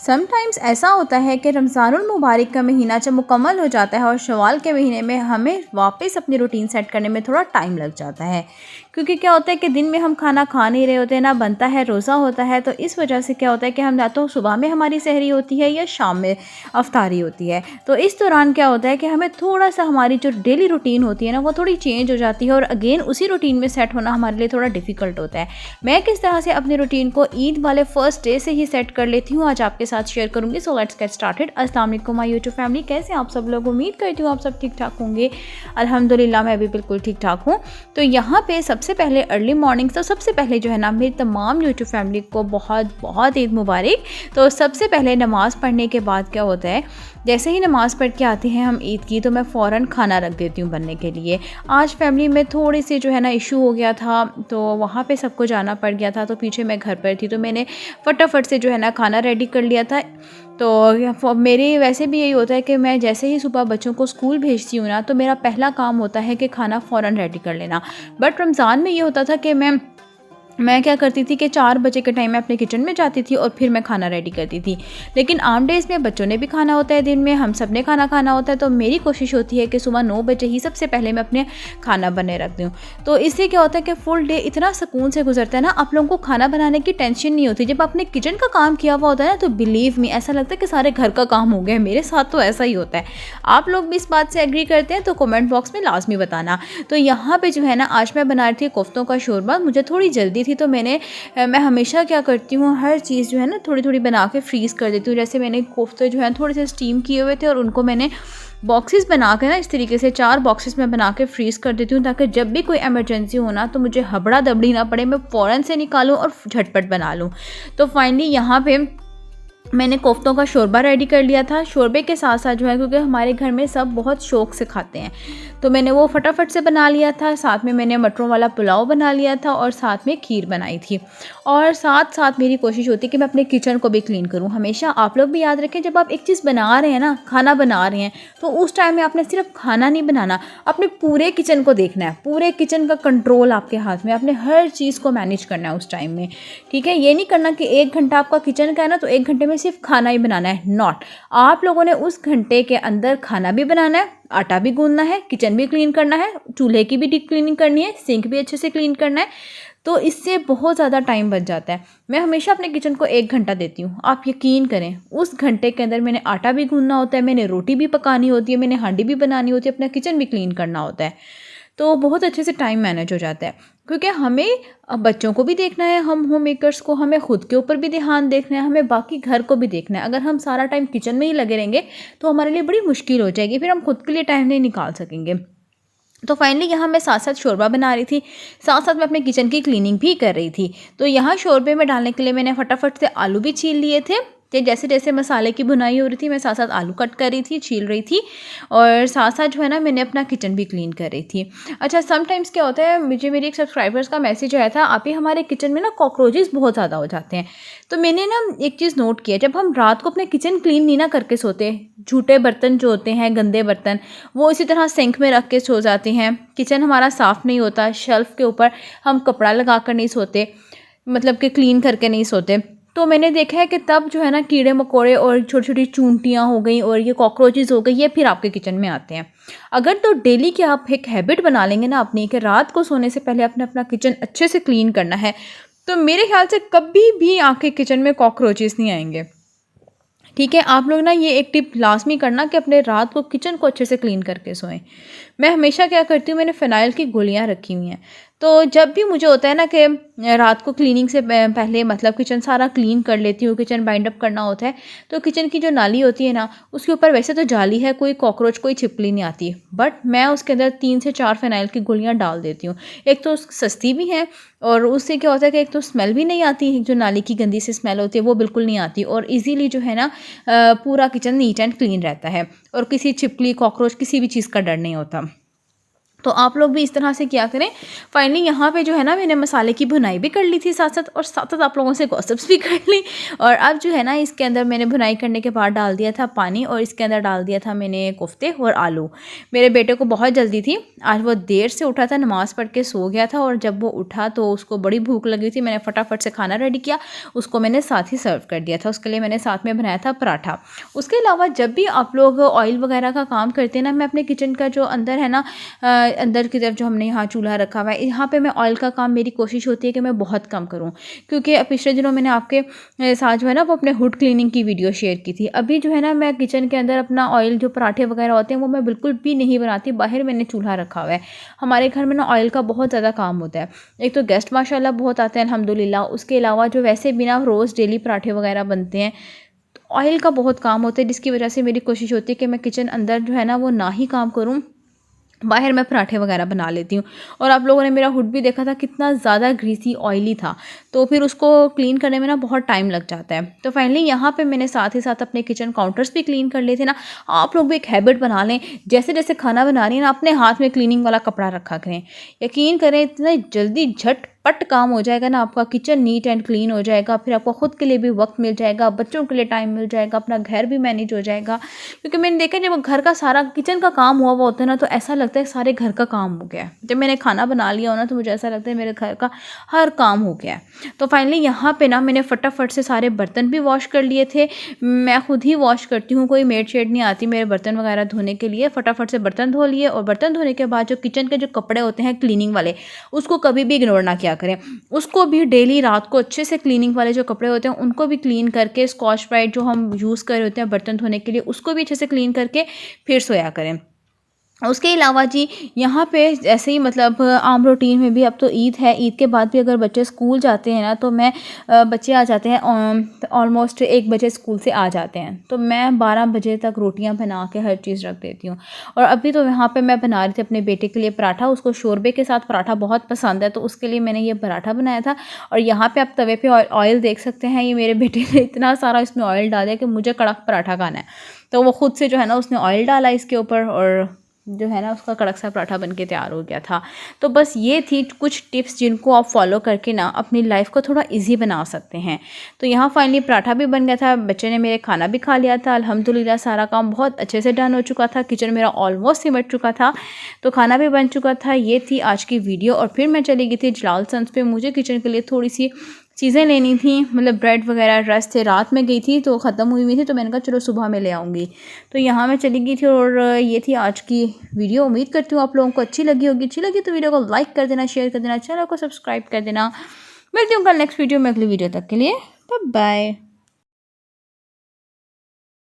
Sometimes ऐसा होता है कि रमज़ानुल मुबारक का महीना जब मुकम्मल हो जाता है और शवाल के महीने में हमें वापस अपनी रूटीन सेट करने में थोड़ा टाइम लग जाता है, क्योंकि क्या होता है कि दिन में हम खाना खा नहीं रहे होते, ना बनता है, रोज़ा होता है। तो इस वजह से क्या होता है कि हम या तो सुबह में हमारी सहरी होती है या शाम में अफ्तारी होती है। तो इस दौरान क्या होता है कि हमें थोड़ा सा हमारी जो डेली रूटीन होती है ना, वो थोड़ी चेंज हो जाती है और अगेन उसी रूटीन में सेट होना हमारे लिए थोड़ा डिफ़िकल्ट होता है। मैं किस तरह से अपनी रूटीन को ईद वाले फर्स्ट डे से ही सेट कर लेती हूँ, आज आपके साथ शेयर करूँगी। So let's get started. अस्सलाम वालेकुम माय यूट्यूब फैमिली, कैसे आप सब लोग? उम्मीद करती हूँ आप सब ठीक ठाक होंगे। अल्हम्दुलिल्लाह मैं भी बिल्कुल ठीक ठाक हूँ। तो यहाँ पे सबसे पहले अर्ली मॉर्निंग, तो सबसे पहले जो है ना, मेरी तमाम यूट्यूब फैमिली को बहुत बहुत ईद मुबारक। तो सबसे पहले नमाज़ पढ़ने के बाद क्या होता है, जैसे ही नमाज़ पढ़ के आते हैं हम ईद की, तो मैं फ़ौरन खाना रख देती हूँ बनने के लिए। आज फैमिली में थोड़ी सी जो है ना इशू हो गया था, तो वहाँ पे सबको जाना पड़ गया था, तो पीछे मैं घर पर थी, तो मैंने फटाफट से जो है ना खाना रेडी कर लिया था। तो मेरे वैसे भी यही होता है कि मैं जैसे ही सुबह बच्चों को स्कूल भेजती हूँ ना, तो मेरा पहला काम होता है कि खाना फ़ौरन रेडी कर लेना। बट रमज़ान में ये होता था कि मैं क्या करती थी कि 4 बजे के टाइम में अपने किचन में जाती थी और फिर मैं खाना रेडी करती थी। लेकिन आम डेज़ में बच्चों ने भी खाना होता है, दिन में हम सब ने खाना खाना होता है, तो मेरी कोशिश होती है कि सुबह 9 बजे ही सबसे पहले मैं अपने खाना बने रख दूँ। तो इससे क्या होता है कि फुल डे इतना सुकून से गुजरता है ना, आप लोगों को खाना बनाने की टेंशन नहीं होती। जब आपने किचन का काम किया हुआ होता है ना, तो बिलीव मी ऐसा लगता है कि सारे घर का काम हो गया है। मेरे साथ तो ऐसा ही होता है। आप लोग भी इस बात से एग्री करते हैं तो कमेंट बॉक्स में लाजमी बताना। तो यहाँ पे जो है ना, आज मैं बना रही थी कोफ्तों का शोरबा। मुझे थोड़ी जल्दी थी, तो मैं हमेशा क्या करती हूँ, हर चीज़ जो है ना थोड़ी थोड़ी बना के फ्रीज़ कर देती हूँ। जैसे मैंने कोफ्ते जो है थोड़े से स्टीम किए हुए थे और उनको मैंने बॉक्सेस बना के ना, इस तरीके से 4 बॉक्सेस में बना के फ्रीज़ कर देती हूँ, ताकि जब भी कोई इमरजेंसी हो ना, तो मुझे हबड़ा दबड़ी ना पड़े, मैं फ़ौरन से निकालूँ और झटपट बना लूँ। तो फाइनली यहाँ पे मैंने कोफ्तों का शोरबा रेडी कर लिया था। शोरबे के साथ साथ जो है, क्योंकि हमारे घर में सब बहुत शौक़ से खाते हैं, तो मैंने वो फटाफट से बना लिया था। साथ में मैंने मटरों वाला पुलाव बना लिया था और साथ में खीर बनाई थी। और साथ साथ मेरी कोशिश होती है कि मैं अपने किचन को भी क्लीन करूँ। हमेशा आप लोग भी याद रखें, जब आप एक चीज़ बना रहे हैं ना, खाना बना रहे हैं, तो उस टाइम में आपने सिर्फ खाना नहीं बनाना, अपने पूरे किचन को देखना है। पूरे किचन का कंट्रोल आपके हाथ में, आपने हर चीज़ को मैनेज करना है उस टाइम में। ठीक है, ये नहीं करना कि 1 घंटा आपका किचन का है ना, तो 1 घंटे में सिर्फ खाना ही बनाना है। नॉट, आप लोगों ने उस घंटे के अंदर खाना भी बनाना है, आटा भी गूंदना है, किचन भी क्लीन करना है, चूल्हे की भी डीप क्लीनिंग करनी है, सिंक भी अच्छे से क्लीन करना है। तो इससे बहुत ज़्यादा टाइम बच जाता है। मैं हमेशा अपने किचन को 1 घंटा देती हूँ। आप यकीन करें, उस घंटे के अंदर मैंने आटा भी गूंदना होता है, मैंने रोटी भी पकानी होती है, मैंने हांडी भी बनानी होती है, अपना किचन भी क्लीन करना होता है। तो बहुत अच्छे से टाइम मैनेज हो जाता है, क्योंकि हमें बच्चों को भी देखना है, हम होम मेकर्स को, हमें खुद के ऊपर भी ध्यान देखना है, हमें बाकी घर को भी देखना है। अगर हम सारा टाइम किचन में ही लगे रहेंगे तो हमारे लिए बड़ी मुश्किल हो जाएगी, फिर हम खुद के लिए टाइम नहीं निकाल सकेंगे। तो फाइनली यहाँ मैं साथ साथ शोरबा बना रही थी, साथ साथ मैं अपने किचन की क्लीनिंग भी कर रही थी। तो यहाँ शोरबे में डालने के लिए मैंने फटाफट से आलू भी छील लिए थे। कि जैसे जैसे मसाले की भुनाई हो रही थी, मैं साथ साथ आलू कट कर रही थी, छील रही थी, और साथ साथ जो है ना, मैंने अपना किचन भी क्लीन कर रही थी। अच्छा, समटाइम्स क्या होता है, मुझे मेरी एक सब्सक्राइबर्स का मैसेज आया था, आप ही हमारे किचन में ना कॉकरोचेस बहुत ज़्यादा हो जाते हैं। तो मैंने ना एक चीज़ नोट किया, जब हम रात को अपने किचन क्लीन नहीं ना करके सोते, झूठे बर्तन जो होते हैं, गंदे बर्तन, वो इसी तरह सिंक में रख के सो जाते हैं, किचन हमारा साफ़ नहीं होता, शेल्फ़ के ऊपर हम कपड़ा लगा कर नहीं सोते, मतलब कि क्लीन करके नहीं सोते, तो मैंने देखा है कि तब जो है ना, कीड़े मकोड़े और छोटी छोटी चूंटियाँ हो गई और ये कॉकरोचेस हो गई, ये फिर आपके किचन में आते हैं। अगर तो डेली की आप एक हैबिट बना लेंगे ना अपनी, कि रात को सोने से पहले अपने अपना किचन अच्छे से क्लीन करना है, तो मेरे ख्याल से कभी भी आपके किचन में कॉकरोचेस नहीं आएंगे। ठीक है, आप लोग ना ये एक टिप लाजमी करना कि अपने रात को किचन को अच्छे से क्लीन करके सोएं। मैं हमेशा क्या करती हूँ, मैंने फ़िनाइल की गोलियाँ रखी हुई हैं, तो जब भी मुझे होता है ना कि रात को क्लीनिंग से पहले, मतलब किचन सारा क्लीन कर लेती हूँ, किचन बाइंड अप करना होता है, तो किचन की जो नाली होती है ना, उसके ऊपर वैसे तो जाली है, कोई कॉकरोच कोई छिपकली नहीं आती, बट मैं उसके अंदर 3 से 4 फ़िनाइल की गोलियाँ डाल देती हूँ। एक तो सस्ती भी है, और उससे क्या होता है कि एक तो स्मेल भी नहीं आती, जो नाली की गंदी सी स्मेल होती है वो बिल्कुल नहीं आती, और ईज़िली जो है ना पूरा किचन नीट एंड क्लीन रहता है, और किसी छिपकली, कॉकरोच, किसी भी चीज़ का डर नहीं होता। तो आप लोग भी इस तरह से किया करें। फाइनली यहाँ पे जो है ना मैंने मसाले की भुनाई भी कर ली थी साथ साथ, और साथ साथ आप लोगों से गॉसिप्स भी कर ली। और अब जो है ना इसके अंदर मैंने भुनाई करने के बाद डाल दिया था पानी, और इसके अंदर डाल दिया था मैंने कोफ्ते और आलू। मेरे बेटे को बहुत जल्दी थी, आज वो देर से उठा था, नमाज़ पढ़ के सो गया था, और जब वो उठा तो उसको बड़ी भूख लगी थी। मैंने फटाफट से खाना रेडी किया, उसको मैंने साथ ही सर्व कर दिया था। उसके लिए मैंने साथ में बनाया था पराठा। उसके अलावा जब भी आप लोग ऑयल वगैरह का काम करते हैं ना, मैं अपने किचन का जो अंदर है ना, अंदर की तरफ जो हमने यहाँ चूल्हा रखा हुआ है, यहाँ पे मैं ऑयल का काम, मेरी कोशिश होती है कि मैं बहुत कम करूँ, क्योंकि पिछले दिनों मैंने आपके साथ जो है ना वो अपने हुड क्लीनिंग की वीडियो शेयर की थी। अभी जो है ना मैं किचन के अंदर अपना ऑयल जो पराठे वगैरह होते हैं वो मैं बिल्कुल भी नहीं बनाती, बाहर मैंने चूल्हा रखा हुआ है। हमारे घर में ना ऑयल का बहुत ज़्यादा काम होता है। एक तो गेस्ट माशाल्लाह बहुत आते हैं अल्हम्दुलिल्लाह, उसके अलावा जो वैसे बिना रोज़ डेली पराठे वगैरह बनते हैं, ऑयल का बहुत काम होता है, जिसकी वजह से मेरी कोशिश होती है कि मैं किचन अंदर जो है ना वो ना ही काम करूँ, बाहर मैं पराठे वगैरह बना लेती हूँ। और आप लोगों ने मेरा हुड भी देखा था कितना ज़्यादा ग्रीसी ऑयली था, तो फिर उसको क्लीन करने में ना बहुत टाइम लग जाता है। तो फाइनली यहाँ पे मैंने साथ ही साथ अपने किचन काउंटर्स भी क्लीन कर लिए थे ना। आप लोग भी एक हैबिट बना लें, जैसे जैसे खाना बना रही है ना अपने हाथ में क्लीनिंग वाला कपड़ा रखा करें। यकीन करें इतना जल्दी झटपट काम हो जाएगा ना, आपका किचन नीट एंड क्लीन हो जाएगा, फिर आपको खुद के लिए भी वक्त मिल जाएगा, बच्चों के लिए टाइम मिल जाएगा, अपना घर भी मैनेज हो जाएगा। क्योंकि मैंने देखा जब घर का सारा किचन का काम हुआ हुआ होता है ना, तो ऐसा लगता है सारे घर का काम हो गया है। जब मैंने खाना बना लिया हो ना, तो मुझे ऐसा लगता है मेरे घर का हर काम हो गया है। तो फाइनली यहाँ पे ना मैंने फटाफट से सारे बर्तन भी वॉश कर लिए थे। मैं खुद ही वॉश करती हूँ, कोई मेड शेड नहीं आती मेरे बर्तन वगैरह धोने के लिए। फटाफट से बर्तन धो लिए, और बर्तन धोने के बाद जो किचन के जो कपड़े होते हैं क्लीनिंग वाले, उसको कभी भी इग्नोर ना किया करें। उसको भी डेली रात को अच्छे से क्लीनिंग वाले जो कपड़े होते हैं उनको भी क्लीन करके, स्कॉच ब्राइट जो हम यूज़ कर रहे होते हैं बर्तन धोने के लिए, उसको भी अच्छे से क्लीन करके फिर सोया करें। उसके अलावा जी यहाँ पे ऐसे ही मतलब आम रूटीन में भी, अब तो ईद है, ईद के बाद भी अगर बच्चे स्कूल जाते हैं ना, तो मैं बच्चे आ जाते हैं ऑलमोस्ट 1 बजे स्कूल से आ जाते हैं, तो मैं 12 बजे तक रोटियां बना के हर चीज़ रख देती हूँ। और अभी तो यहाँ पे मैं बना रही थी अपने बेटे के लिए पराठा, उसको शोरबे के साथ पराठा बहुत पसंद है, तो उसके लिए मैंने ये पराठा बनाया था। और यहाँ पर आप तवे पर ऑयल देख सकते हैं, ये मेरे बेटे ने इतना सारा इसमें ऑयल डाल दिया कि मुझे कड़क पराठा खाना है, तो वो खुद से जो है ना उसने ऑयल डाला इसके ऊपर, और जो है ना उसका कड़क सा पराठा बनके तैयार हो गया था। तो बस ये थी कुछ टिप्स जिनको आप फॉलो करके ना अपनी लाइफ को थोड़ा इजी बना सकते हैं। तो यहाँ फाइनली पराठा भी बन गया था, बच्चे ने मेरे खाना भी खा लिया था अल्हम्दुलिल्लाह, सारा काम बहुत अच्छे से डन हो चुका था, किचन मेरा ऑलमोस्ट सिमट चुका था, तो खाना भी बन चुका था। ये थी आज की वीडियो। और फिर मैं चली गई थी जलाल सन्स पे, मुझे किचन के लिए थोड़ी सी चीज़ें लेनी थी, मतलब ब्रेड वगैरह रस थे, रात में गई थी तो ख़त्म हुई थी, तो मैंने कहा चलो सुबह में ले आऊँगी। तो यहाँ मैं चली गई थी, और ये थी आज की वीडियो। उम्मीद करती हूँ आप लोगों को अच्छी लगी होगी। अच्छी लगी तो वीडियो को लाइक कर देना, शेयर कर देना, चैनल को सब्सक्राइब कर देना। मिलती हूँ कल नेक्स्ट वीडियो में अगली वीडियो तक के लिए बाय बाय।